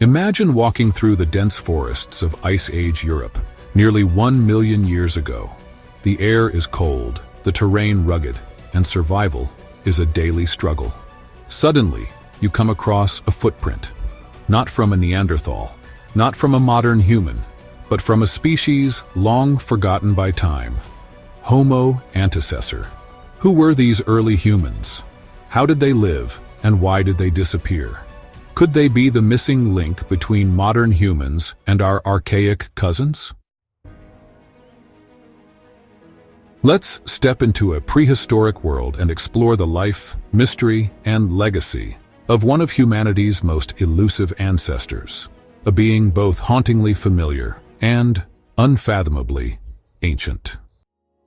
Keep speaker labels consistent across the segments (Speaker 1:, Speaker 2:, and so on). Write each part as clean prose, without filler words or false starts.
Speaker 1: Imagine walking through the dense forests of Ice Age Europe, nearly 1 million years ago. The air is cold, the terrain rugged, and survival is a daily struggle. Suddenly, you come across a footprint, not from a Neanderthal, not from a modern human, but from a species long forgotten by time. Homo Antecessor. Who were these early humans? How did they live, and why did they disappear? Could they be the missing link between modern humans and our archaic cousins? Let's step into a prehistoric world and explore the life, mystery, and legacy of one of humanity's most elusive ancestors, a being both hauntingly familiar and unfathomably ancient.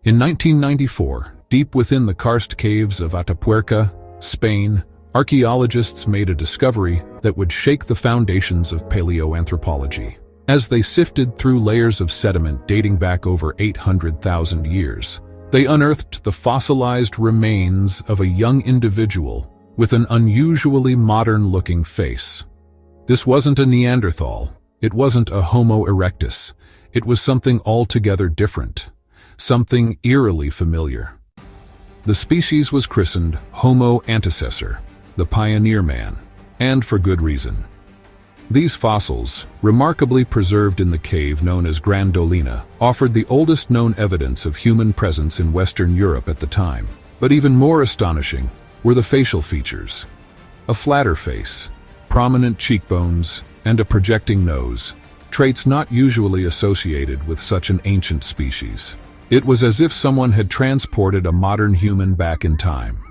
Speaker 1: In 1994, deep within the karst caves of Atapuerca, Spain, archaeologists made a discovery that would shake the foundations of paleoanthropology. As they sifted through layers of sediment dating back over 800,000 years, they unearthed the fossilized remains of a young individual with an unusually modern-looking face. This wasn't a Neanderthal, it wasn't a Homo erectus, it was something altogether different, something eerily familiar. The species was christened Homo Antecessor, the pioneer man, and for good reason. These fossils, remarkably preserved in the cave known as Grandolina, offered the oldest known evidence of human presence in Western Europe at the time. But even more astonishing were the facial features. A flatter face, prominent cheekbones, and a projecting nose, traits not usually associated with such an ancient species. It was as if someone had transported a modern human back in time.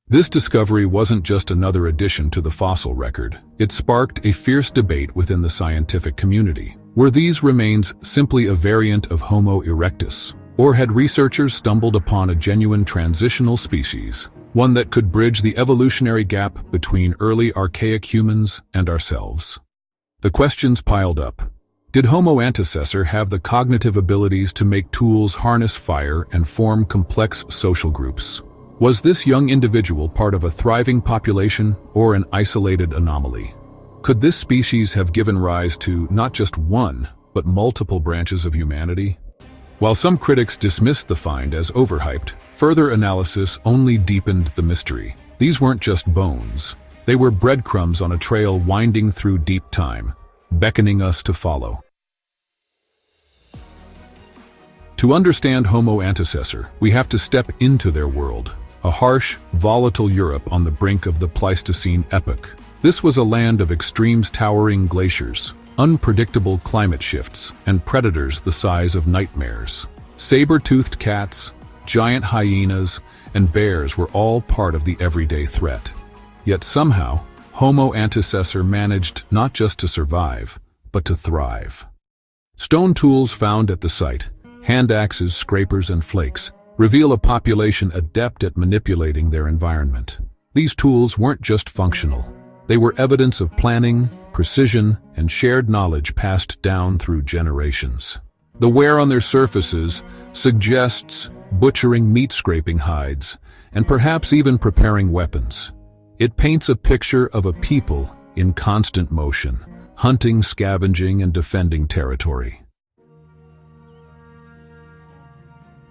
Speaker 1: This discovery wasn't just another addition to the fossil record. It sparked a fierce debate within the scientific community. Were these remains simply a variant of Homo erectus? Or had researchers stumbled upon a genuine transitional species, one that could bridge the evolutionary gap between early archaic humans and ourselves? The questions piled up. Did Homo Antecessor have the cognitive abilities to make tools harness fire and form complex social groups? Was this young individual part of a thriving population or an isolated anomaly? Could this species have given rise to not just one, but multiple branches of humanity? While some critics dismissed the find as overhyped, further analysis only deepened the mystery. These weren't just bones. They were breadcrumbs on a trail winding through deep time, beckoning us to follow. To understand Homo Antecessor, we have to step into their world. A harsh, volatile Europe on the brink of the Pleistocene epoch. This was a land of extremes, towering glaciers, unpredictable climate shifts, and predators the size of nightmares. Saber-toothed cats, giant hyenas, and bears were all part of the everyday threat. Yet somehow, Homo Antecessor managed not just to survive, but to thrive. Stone tools found at the site, hand axes, scrapers, and flakes, reveal a population adept at manipulating their environment. These tools weren't just functional. They were evidence of planning, precision, and shared knowledge passed down through generations. The wear on their surfaces suggests butchering meat, scraping hides, and perhaps even preparing weapons. It paints a picture of a people in constant motion, hunting, scavenging, and defending territory.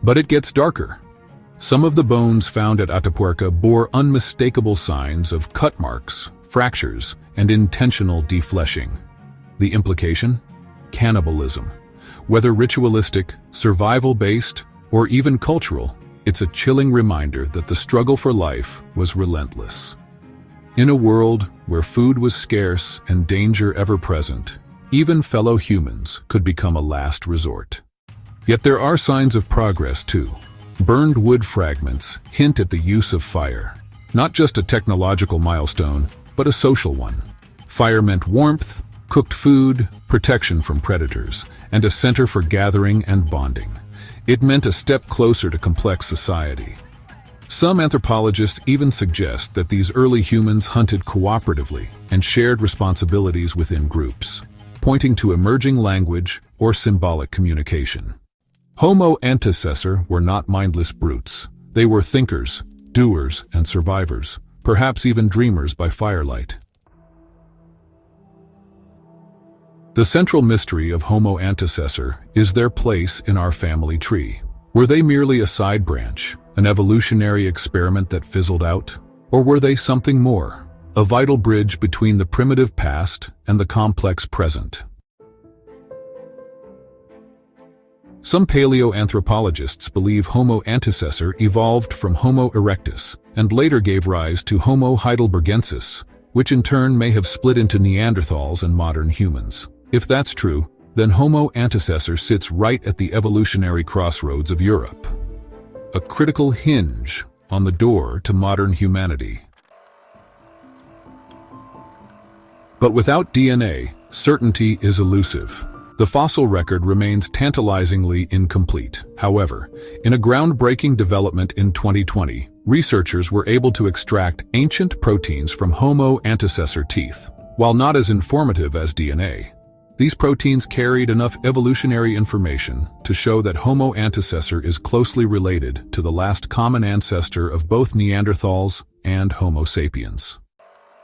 Speaker 1: But it gets darker. Some of the bones found at Atapuerca bore unmistakable signs of cut marks, fractures, and intentional defleshing. The implication? Cannibalism. Whether ritualistic, survival-based, or even cultural, it's a chilling reminder that the struggle for life was relentless. In a world where food was scarce and danger ever present, even fellow humans could become a last resort. Yet there are signs of progress too. Burned wood fragments hint at the use of fire. Not just a technological milestone, but a social one. Fire meant warmth, cooked food, protection from predators, and a center for gathering and bonding. It meant a step closer to complex society. Some anthropologists even suggest that these early humans hunted cooperatively and shared responsibilities within groups, pointing to emerging language or symbolic communication. Homo Antecessor were not mindless brutes. They were thinkers, doers, and survivors, perhaps even dreamers by firelight. The central mystery of Homo Antecessor is their place in our family tree. Were they merely a side branch, an evolutionary experiment that fizzled out? Or were they something more, a vital bridge between the primitive past and the complex present? Some paleoanthropologists believe Homo Antecessor evolved from Homo erectus and later gave rise to Homo heidelbergensis, which in turn may have split into Neanderthals and modern humans. If that's true, then Homo Antecessor sits right at the evolutionary crossroads of Europe, a critical hinge on the door to modern humanity. But without DNA, certainty is elusive. The fossil record remains tantalizingly incomplete. However, in a groundbreaking development in 2020, researchers were able to extract ancient proteins from Homo Antecessor teeth. While not as informative as DNA, these proteins carried enough evolutionary information to show that Homo Antecessor is closely related to the last common ancestor of both Neanderthals and Homo sapiens.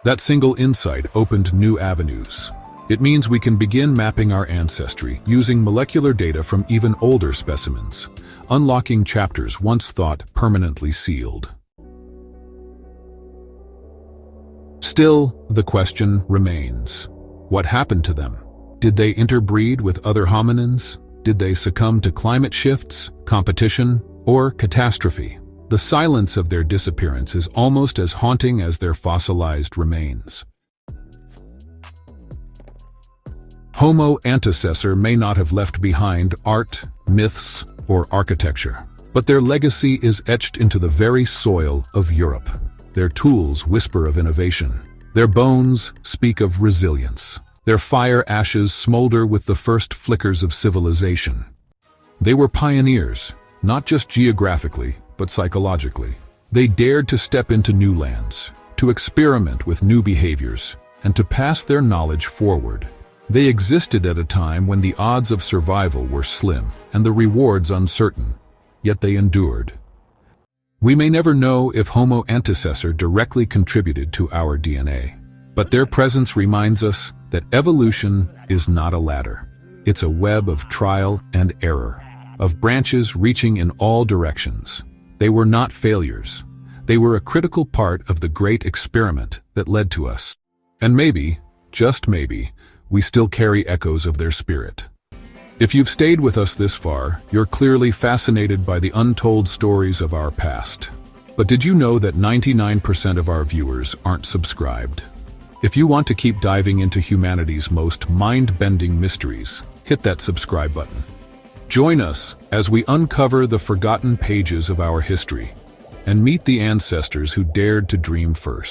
Speaker 1: That single insight opened new avenues. It means we can begin mapping our ancestry using molecular data from even older specimens, unlocking chapters once thought permanently sealed. Still, the question remains: what happened to them? Did they interbreed with other hominins? Did they succumb to climate shifts, competition, or catastrophe? The silence of their disappearance is almost as haunting as their fossilized remains. Homo Antecessor may not have left behind art, myths, or architecture, but their legacy is etched into the very soil of Europe. Their tools whisper of innovation. Their bones speak of resilience. Their fire ashes smolder with the first flickers of civilization. They were pioneers, not just geographically, but psychologically. They dared to step into new lands, to experiment with new behaviors, and to pass their knowledge forward. They existed at a time when the odds of survival were slim and the rewards uncertain, yet they endured. We may never know if Homo Antecessor directly contributed to our DNA, but their presence reminds us that evolution is not a ladder. It's a web of trial and error, of branches reaching in all directions. They were not failures. They were a critical part of the great experiment that led to us. And maybe, just maybe, we still carry echoes of their spirit. If you've stayed with us this far, you're clearly fascinated by the untold stories of our past. But did you know that 99% of our viewers aren't subscribed? If you want to keep diving into humanity's most mind-bending mysteries, hit that subscribe button. Join us as we uncover the forgotten pages of our history and meet the ancestors who dared to dream first.